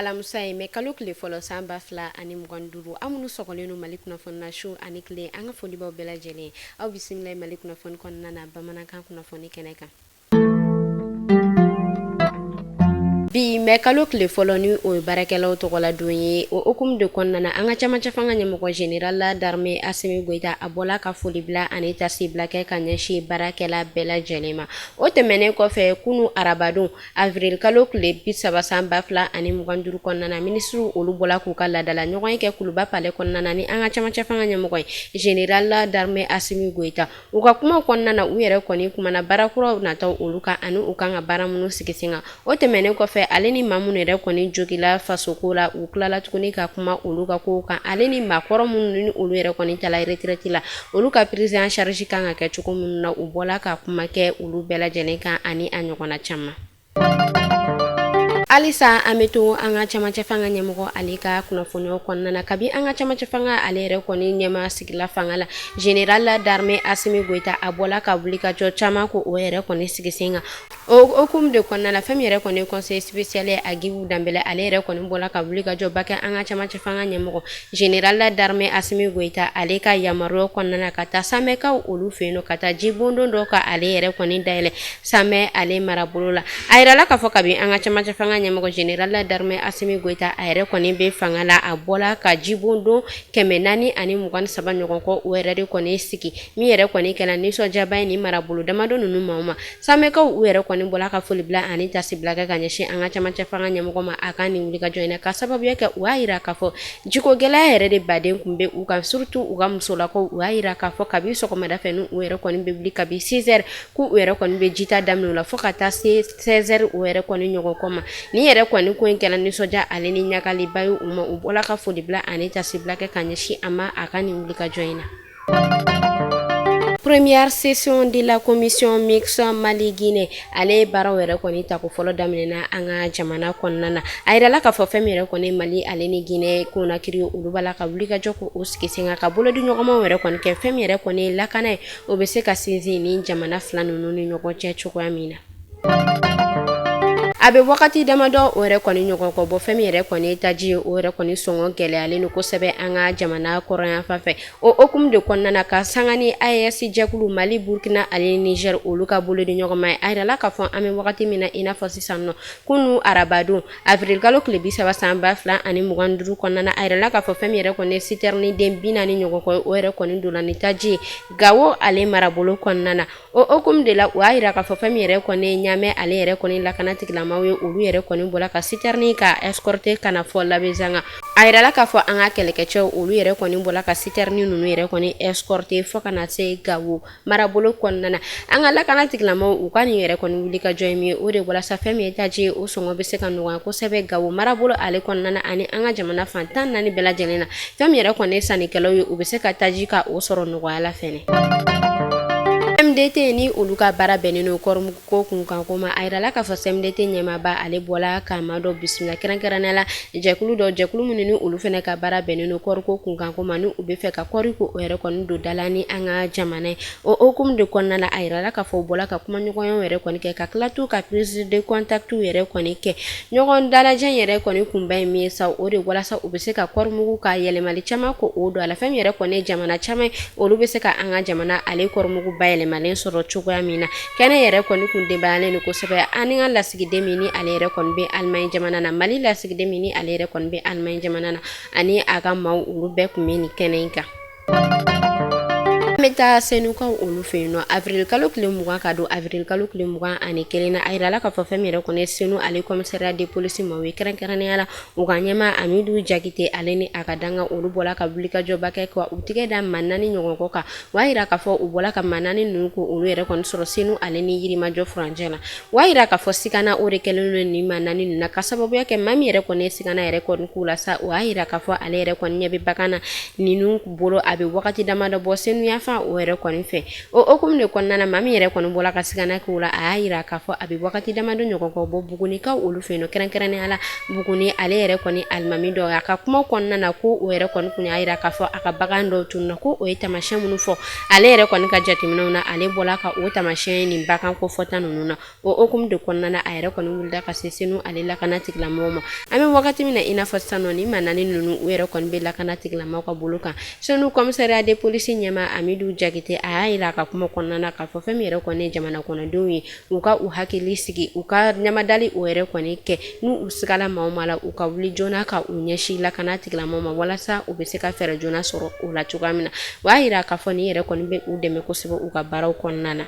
Alamusa ye kalo kile fɔlɔ san 2025 an minnu sɔgɔlen Mali kunnafoni na su ani kile an ka foli b'aw bɛɛ lajɛlen aw bisimila Mali kunnafoni kɔnɔna na bamanankan kunnafoni kɛnɛ kan. Bi kalo kile fɔlɔ ni o ye baarakɛlaw tɔgɔla don ye o hukumu de kɔnɔna na an ka camancɛ fanga ɲɛmɔgɔ général la d'armée Asimi Goita a bɔla ka foli bila ani tasi bila kɛ ka ɲɛsin baarakɛla bɛɛ lajɛlen ma. O tɛmɛnen kɔfɛ kunu arabadon avril kalo kile 30 san 2025 kɔnɔna na ministre olu bɔla k'u ka ladala ɲɔgɔn kɛ Kuluba palais kɔnɔna na ni an ka camancɛ fanga ɲɛmɔgɔ général la d'armée Asimi Goita. U ka kuma kɔnɔna na u yɛrɛ kɔni kumana baarakuraw nataw olu kan ani u kan ka baara minnu sigi sen kan. O tɛmɛnen kɔfɛ ale ni maa minnu yɛrɛ kɔni jogila fasoko la u tilala tuguni ka kuma olu ka kow kan ale ni maakɔrɔ minnu ni olu yɛrɛ kɔni tala retraite la olu ka prise en charge kan ka kɛ cogo minnu na u bɔla ka kuma kɛ olu bɛɛ lajɛlen kan ani a ɲɔgɔnna caman. Alisa an bɛ to an ka camancɛ fanga ɲɛmɔgɔ ale ka kunnafoniyaw kɔnɔna na kabi an ka camancɛ fanga ale yɛrɛ kɔni ɲɛma sigila fanga la général la d'armée Asimi Goita a bɔla ka wuli ka jɔ caman ko o yɛrɛ kɔni sigi sen kan o hukumu de kɔnɔna la fɛn min yɛrɛ kɔni conseil spécial Agibu Dambɛlɛ ale yɛrɛ kɔni bɔla ka wuli ka jɔ ba kɛ an ka camancɛ fanga ɲɛmɔgɔ général la d'armée Asimi Goita ale ka yamaruyaw kɔnɔna na ka taa samɛkaw olu fɛ yen ka taa jibondon dɔ ka ale yɛrɛ kɔni dayɛlɛ samɛ ale marabolo la a yirala ka fɔ kabi an ka camancɛ fanga ɲɛmɔgɔ général la d'armée Asimi Goita a yɛrɛ kɔni bɛ fanga la a bɔla ka jibondon 423 ɲɔgɔn kɔ o yɛrɛ de kɔni sigi min yɛrɛ kɔni kɛla nisɔndiyaba ye ni marabolo damadɔ ninnu ma samɛkaw u yɛrɛ kɔni bɔla ka foli bila ani tasi bila kɛ ka ɲɛsin an ka camancɛ fanga ɲɛmɔgɔ ma a ka nin wuli ka jɔ in na ka sababuya kɛ u y'a yira k'a fɔ jiko gɛlɛya yɛrɛ de baden kun bɛ u kan surtout u ka musolakaw u y'a yira k'a fɔ kabi sɔgɔmada fɛ ni u yɛrɛ kɔni bɛ wuli kabi 6 heures k'u yɛrɛ kɔni bɛ jita daminɛ la fo ka taa se 16 heures u yɛrɛ kɔni ɲɔgɔn kɔ ma ni yɛrɛ kɔni ko in kɛla nisɔndiya ale ni ɲagaliba ye u ma u bɔla ka foli bila ani tasi bila kɛ ka ɲɛsin a ma a ka nin wuli ka jɔ in na. Première session de la commission mixte Mali-Guinée ale baaraw yɛrɛ kɔni ta ko fɔlɔ daminɛna an ka jamana kɔnɔna na a yirala ka fɔ fɛn min yɛrɛ kɔni Mali ale ni Guinée Conakry olu bala ka wuli ka jɔ ko o sigi sen ka bolo di ɲɔgɔnmaw yɛrɛ kɔni kɛ fɛn min yɛrɛ kɔni lakana ye o bɛ se ka sinsin ni jamana fila ninnu ni ɲɔgɔn cɛ cogoya min na. A bɛ wagati damadɔ o yɛrɛ kɔni ɲɔgɔn kɔ bɔ fɛn min yɛrɛ kɔni taji ye o yɛrɛ kɔni sɔngɔ gɛlɛyalen don kosɛbɛ an ka jamana kɔrɔyan fan fɛ o hukumu de kɔnɔna na ka sanga ni AES jɛkulu Mali Burkina ani Niger olu ka bolo di ɲɔgɔn ma ye a yirala ka fɔ an bɛ wagati min na i n'a fɔ sisan nɔ kunu arabadon avril kalo tile 30 san 2025 kɔnɔna na a yirala ka fɔ fɛn min yɛrɛ kɔni citerne den 40 ɲɔgɔn kɔ o yɛrɛ kɔni donna ni taji ye Gawo ale marabolo kɔnɔna na o hukumu de la u y'a yira ka fɔ fɛn min yɛrɛ kɔni ɲamɛ ale yɛrɛ kɔni lakana tigilama ye olu yɛrɛ kɔni bɔla ka citerne ka escorter kana fɔ labezanga a yirala ka fɔ an ka kɛlɛkɛcɛw olu yɛrɛ kɔni bɔla ka citerne ninnu yɛrɛ kɔni escorter fo kana se Gawo marabolo kɔnɔna na an ka lakana tigilama u ka nin yɛrɛ kɔni wuli ka jɔ min o de walasa fɛn min ye taji o sɔngɔ bɛ se ka nɔgɔya kosɛbɛ Gawo marabolo ale kɔnɔna na ani an ka jamana fan 14 bɛɛ lajɛlen na fɛn min yɛrɛ kɔni sannikɛlaw ye u bɛ se ka taji ka o sɔrɔ nɔgɔya la fɛnɛ. CMDT ni olu ka baara bɛnnen don kɔrɔmugu ko kunkan ko ma a yirala ka fɔ CMDT ɲɛmaaba ale bɔla ka maa dɔ bisimila kɛrɛnkɛrɛnnenya la jɛkulu minnu ni olu fɛnɛ ka baara bɛnnen don kɔriko kunkan ko ma ni u bɛ fɛ ka kɔri ko o yɛrɛ kɔni don dala ni an ka jamana ye o hukumu de kɔnɔna la a yirala ka fɔ u bɔla ka kumaɲɔgɔnyaw yɛrɛ kɔni kɛ ka tila t'u ka prise de contact yɛrɛ kɔni kɛ ɲɔgɔn dalajɛ yɛrɛ kɔni kunba ye min ye sa o de walasa u bɛ se ka kɔrɔmugu ka yɛlɛmali caman ko o don a la fɛn min yɛrɛ kɔni jamana caman olu bɛ se ka an ka jamana ale kɔrɔmugu bayɛlɛmalen sɔrɔ cogoya min na kɛnɛ yɛrɛ kɔni kun debayalen don kosɛbɛ ani ka lasigiden min ni ale yɛrɛ kɔni bɛ Allemagne jamana na Mali lasigiden min ni ale yɛrɛ kɔni bɛ Allemagne jamana na ani a ka maaw olu bɛɛ kun bɛ nin kɛnɛ in kan. An bɛ taa senukaw olu fɛ yen nɔ avril kalo tile 20 ka don avril kalo tile 21 na a yirala ka fɔ fɛn min yɛrɛ kɔni senu ale commissariat de police ma o ye kɛrɛnkɛrɛnnenya la u ka ɲɛmaa Amidu Jakite ale ni a ka danga olu bɔla ka wuli ka jɔba kɛ ka u tigɛ da maa 4 ɲɔgɔn kɔ kan o y'a yira k'a fɔ u bɔla ka maa 4 ninnu ko olu yɛrɛ kɔni sɔrɔ senu ale ni Yirimajɔ furancɛ la o y'a yira k'a fɔ sikana o de kɛlen don ni maa 4 ninnu na ka sababuya kɛ maa min yɛrɛ kɔni ye sikana yɛrɛ kɔni k'u la sa o y'a yira k'a fɔ ale yɛrɛ kɔni ɲɛ bɛ bagan na ninnu bolo a bɛ wagati damadɔ bɔ senu ya fa o yɛrɛ kɔni fɛ o hukumu de kɔnɔna na maa min yɛrɛ kɔni bɔla ka sigana k'o la a y'a yira k'a fɔ a bɛ wagati damadɔ ɲɔgɔn kɔ bɔ Bugunikaw olu fɛ yen nɔ kɛrɛnkɛrɛnnenya la Buguni ale yɛrɛ kɔni alimami dɔ a ka kuma kɔnɔna na ko o yɛrɛ kɔni kun y'a yira k'a fɔ a ka bagan dɔw tununa ko o ye taamasiyɛn minnu fɔ ale yɛrɛ kɔni ka jateminɛw na ale bɔla ka o taamasiyɛn nin bagan ko fɔta ninnu na o hukumu de kɔnɔna na a yɛrɛ kɔni wulila ka se senu ale lakana tigilamɔgɔw ma an bɛ wagati min na i n'a fɔ sisan nɔ ni maa naani ninnu u yɛrɛ kɔni bɛ lakana tigilamɔgɔw ka bolo kan senu komisariya de polisi ɲɛma Amidu Jakite a y'a yira a ka kuma kɔnɔna na k'a fɔ fɛn min yɛrɛ kɔni ye jamana kɔnɔdenw ye u ka u hakili sigi u ka ɲamadali o yɛrɛ kɔni kɛ n'u sigala maa o maa la u ka wuli joona ka u ɲɛsin lakana tigilamɔgɔw ma walasa u bɛ se ka fɛɛrɛ joona sɔrɔ o la cogoya min na o y'a yira k'a fɔ ni yɛrɛ kɔni bɛ u dɛmɛ kosɛbɛ u ka baaraw kɔnɔna na.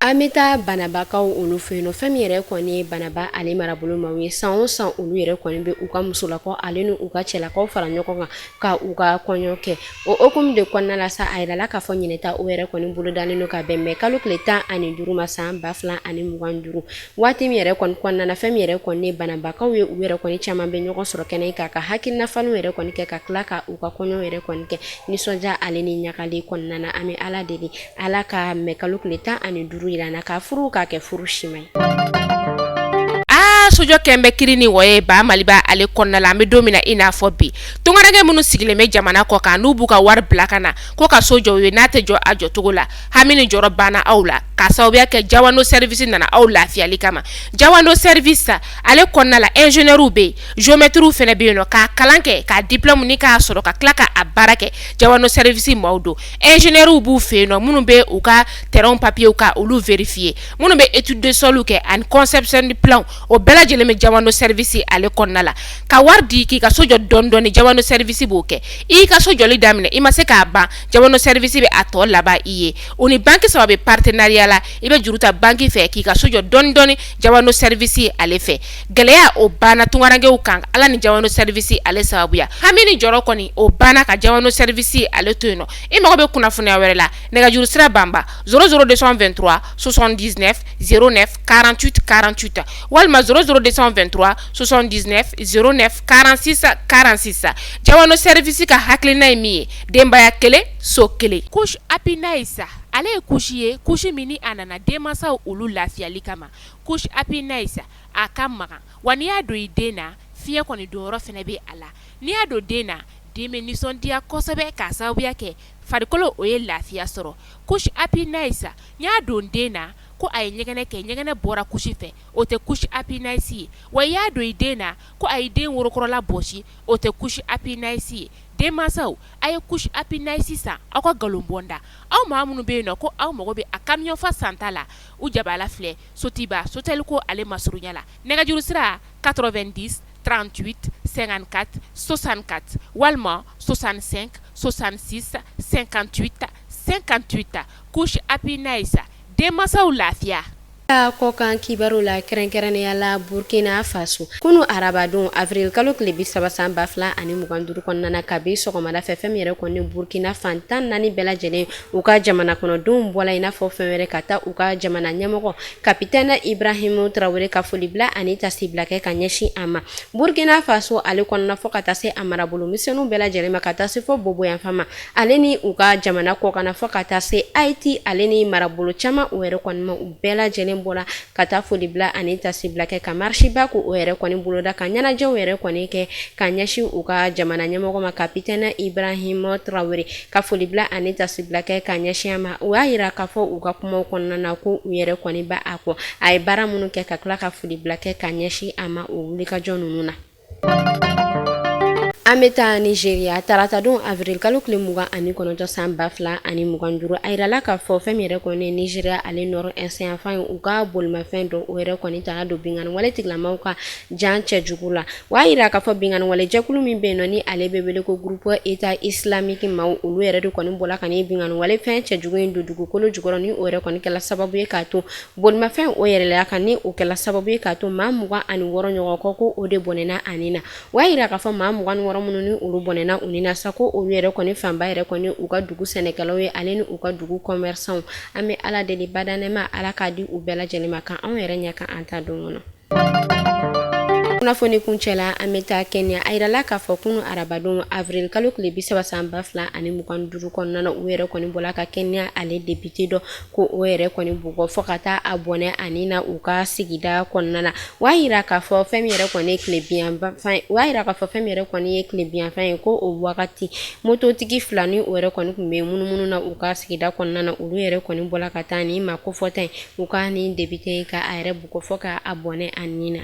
An bɛ taa banabakaw olu fɛ yen nɔ fɛn min yɛrɛ kɔni ye banaba ale marabolo ma ye san o san olu yɛrɛ kɔni bɛ u ka musolakaw ale ni u ka cɛlakaw fara ɲɔgɔn kan ka u ka kɔɲɔ kɛ o hukumu de kɔnɔna la sa a yirala k'a fɔ ɲinɛta o yɛrɛ kɔni bolo dalen don ka bɛn kalo tile 15 ma san 2025 waati min yɛrɛ kɔni kɔnɔna na fɛn min yɛrɛ kɔni ye banabakaw ye u yɛrɛ kɔni caman bɛ ɲɔgɔn sɔrɔ kɛnɛ kan ka hakilina falenw yɛrɛ kɔni kɛ ka tila ka u ka kɔɲɔ yɛrɛ kɔni kɛ nisɔndiya ale ni ɲagali kɔnɔna na an bɛ Ala deli Ala ka mɛn kalo tile 15 yira na ka furu ka kɛ furu sima ye. Sojɔ kɛnbɛ kiri ni wɔye ba Maliba ale kɔnɔna la an bɛ don min na i n'a fɔ bi tungaranke minnu sigilen bɛ jamana kɔ kan n'u b'u ka wari bila ka na ko ka so jɔ u ye n'a tɛ jɔ a jɔcogo la hami ni jɔrɔ banna aw la ka sababuya kɛ Jawando service nana aw lafiyali kama Jawando service ale kɔnɔna la ingénieur bɛ yen géomètre fɛnɛ bɛ yen nɔ k'a kalan kɛ k'a diplôme ni k'a sɔrɔ ka tila k'a baara kɛ Jawando service maaw don ingénieur b'u fɛ yen nɔ minnu bɛ u ka terrain papier ka olu vérifier minnu bɛ étude de sol kɛ ani conception du plan o bɛɛ lajɛlen bɛ Jawando service ale kɔnɔna la ka wari di k'i ka so jɔ dɔɔni Jawando service b'o kɛ i ka so jɔli daminɛ i ma se k'a ban Jawando service bɛ a tɔ laban i ye o ni banque saba bɛ partenariat la i bɛ juru ta banque fɛ k'i ka so jɔ dɔɔni Jawando service ale fɛ gɛlɛya o banna tungarankew kan Ala ni Jawando service ale sababuya hami ni jɔrɔ kɔni o banna ka Jawando service ale to yen nɔ i mago bɛ kunnafoniya wɛrɛ la nɛgɛjuru sira banba 00223 79 09 48 48 walima 00223 79 09 46 46 Jawando service ka hakilina ye min ye denbaya kelen so kelen couche happy nice ale ye couche ye couche min ni a nana denmansaw olu lafiyali kama couche happy nice a ka magan wa n'i y'a don i den na fiɲɛ kɔni donyɔrɔ fɛnɛ bɛ a la n'i y'a don den na den bɛ nisɔndiya kosɛbɛ k'a sababuya kɛ farikolo o ye lafiya sɔrɔ couche happy nice n'i y'a don den na ko a ye ɲɛgɛnɛ kɛ ɲɛgɛnɛ bɔra couche fɛ o tɛ couche happy nice ye wa i y'a don i den na ko a ye den worokɔrɔla bɔsi o tɛ couche happy nice ye denmansaw a ye couche happy nice san aw ka galon bɔnda aw maa minnu bɛ yen nɔ ko aw mago bɛ a camion fa santa la u jabala filɛ Sotiba Sotel ko ale masurunya la nɛgɛjuru sira 90 38 54 64 walima 65 66 58 58 couche happy nice denmansaw lafiya. Kɔ kan kibaru la kɛrɛnkɛrɛnnenya la Burkina Faso kunu arabadon avril kalo tile 30 san 2025 kɔnɔna na kabi sɔgɔmada fɛ fɛn min yɛrɛ kɔni Burkina fantan naani bɛɛ lajɛlen u ka jamana kɔnɔdenw bɔla i n'a fɔ fɛn wɛrɛ ka taa u ka jamana ɲɛmɔgɔ kapitɛn Ibrahimu Traoré ka foli bila ani tasibila kɛ ka ɲɛsin a ma Burkina Faso ale kɔnɔna fɔ ka taa se a marabolo misɛnninw bɛɛ lajɛlen ma ka taa se fɔ Bobo yanfan ma ale ni u ka jamana kɔkanna fɔ ka taa se Haïti ale ni marabolo caman u yɛrɛ kɔni ma u bɛɛ lajɛlen bɔla ka taa foli bila ani tasibila kɛ ka marshiba ko o yɛrɛ kɔni boloda ka ɲɛnajɛw yɛrɛ kɔni kɛ ka ɲɛsin u ka jamana ɲɛmɔgɔ ma kapitɛn Ibrahima Traoré ka foli bila ani tasibila kɛ ka ɲɛsin a ma o y'a yira k'a fɔ u ka kumaw kɔnɔna na ko u yɛrɛ kɔni ba a kɔ a ye baara minnu kɛ ka tila ka foli bila kɛ ka ɲɛsin a ma o wulikajɔ ninnu na. An bɛ taa Nigeria tarata don avril kalo tile 29 san 2025 a yirala k'a fɔ fɛn min yɛrɛ kɔni Nigeria ale nord est yan fan u ka bolimafɛn dɔ o yɛrɛ kɔni taga don binganni wale tigilamɔgɔw ka jan cɛjugu la wa yira k'a fɔ binganni wale jɛkulu min bɛ yen nɔ ni ale bɛ wele ko groupe état islamique maaw olu yɛrɛ de kɔni bɔla ka ni binganni wale fɛn cɛjugu in don dugukolo jukɔrɔ ni o yɛrɛ kɔni kɛla sababu ye k'a to bolimafɛn o yɛrɛla kan ni o kɛla sababu ye k'a to maa 26 ɲɔgɔn kɔ ko o de bɔnɛna ani na wa yira k'a fɔ maa 26 minnu ni olu bɔnɛna u ni na sa ko olu yɛrɛ kɔni fanba yɛrɛ kɔni u ka dugu sɛnɛkɛlaw ye ale ni u ka dugu commerçants an bɛ Ala deli badanɛma Ala k'a di u bɛɛ lajɛlen ma kan anw yɛrɛ ɲɛ kan an ta don kɔnɔ. kunnafoni kuncɛla an bɛ taa Kenya a yirala k'a fɔ kunu arabadon avril kalo tile 30 san 2025 kɔnɔna na u yɛrɛ kɔni bɔla ka Kenya ale député dɔ ko o yɛrɛ kɔni bugɔ fɔ ka taa a bɔnɛ ani na u ka sigida kɔnɔna na wa yira k'a fɔ fɛn min yɛrɛ kɔni ye tilebiyanfan ye ko o wagati mototigi fila ni o yɛrɛ kɔni tun bɛ munumunu na u ka sigida kɔnɔna na olu yɛrɛ kɔni bɔla ka taa ni ma ko fɔta u ka ni député ka a yɛrɛ bugɔ fɔ ka a bɔnɛ ani na.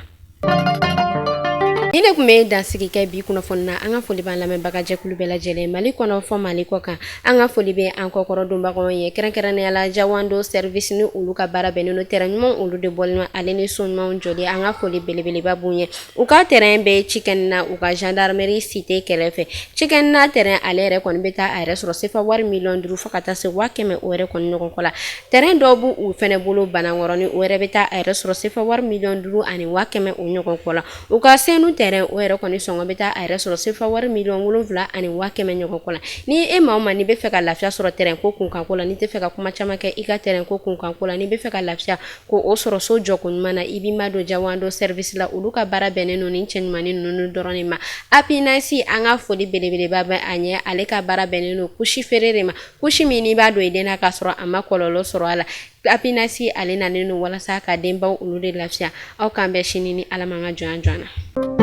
Ni de kun bɛ dansigi kɛ bi kunnafoni na an ka foli b'an lamɛnbaga jɛkulu bɛɛ lajɛlen Mali kɔnɔ fɔ Mali kɔ kan an ka foli bɛ an kɔkɔrɔ donbagaw ye kɛrɛnkɛrɛnnenya la Jawando service ni olu ka baara bɛnnen don terrain ɲuman olu de bɔlen don ale ni so ɲumanw jɔli an ka foli belebeleba b'u ye u ka terrain bɛ Cikɛni na u ka gendarmerie cité kɛrɛfɛ Cikɛni na terrain ale yɛrɛ kɔni bɛ taa a yɛrɛ sɔrɔ sefa wari miliyɔn 5 fo ka taa se 500 o yɛrɛ kɔni ɲɔgɔn kɔ la terrain dɔw b'u u fɛnɛ bolo Banankɔrɔni o yɛrɛ bɛ taa a yɛrɛ sɔrɔ sefa wari miliyɔn 5 ani 500 o ɲɔgɔn kɔ la u ka senu terrain o yɛrɛ kɔni sɔngɔ bɛ taa a yɛrɛ sɔrɔ sefa wari miliyɔn 7 ani 500 ɲɔgɔn kɔ la ni e maa o maa ni bɛ fɛ ka lafiya sɔrɔ terrain ko kunkanko la ni tɛ fɛ ka kuma caman kɛ i ka terrain ko kunkanko la ni bɛ fɛ ka lafiya ko o sɔrɔ so jɔko ɲuman na i b'i ma don Jawando service la olu ka baara bɛnnen don ni cɛ ɲumanin ninnu dɔrɔn de ma Apinasi an ka foli belebeleba bɛ a ɲɛ ale ka baara bɛnnen don kusi feere de ma kusi min n'i b'a don i den na k'a sɔrɔ a ma kɔlɔlɔ sɔrɔ a la Apinasi ale nalen don walasa ka denbaw olu de lafiya aw k'an bɛɛ sini ni Ala man ka jɔnya na.